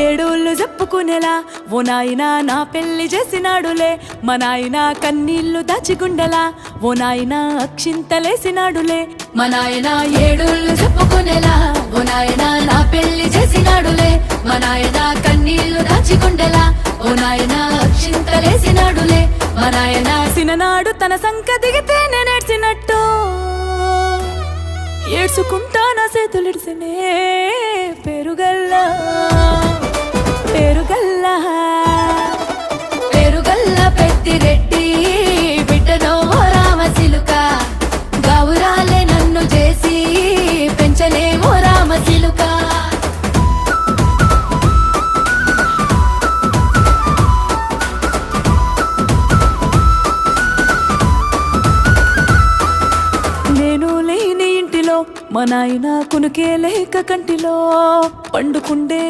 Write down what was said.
ఏడోళ్ళు చెప్పుకునేలా ఓ నాయనా నా పెళ్లి చేసినాడులే మా నాయన కన్నీళ్లు దాచిగుండెలా ఓ నాయనా అక్షింతలేసినాడులే మా నాయన ఏడోళ్ళు చెప్పుకునేలా ఓ నాయన నా పెళ్లి చేసినాడులే మా నాయన కన్నీళ్లు దాచిగుండెలా ఓ నాయన అక్షింతలేసినాడులే మా నాయన సిననాడు తన సంక దిగితే నేనేడ్చినట్టు ఏడ్చుకుంటా నా చేతులిడిసినే పెరుగల్లా పెరుగల్లా పెరుగల్ల పెద్దిరెడ్డి బిడ్డనో రామసిలుక గౌరాలే నన్ను చేసి పెంచలేమో రామసిలుక నేను లేని ఇంటిలో మా నాయన కునుకే లేక కంటిలో పండుకుండే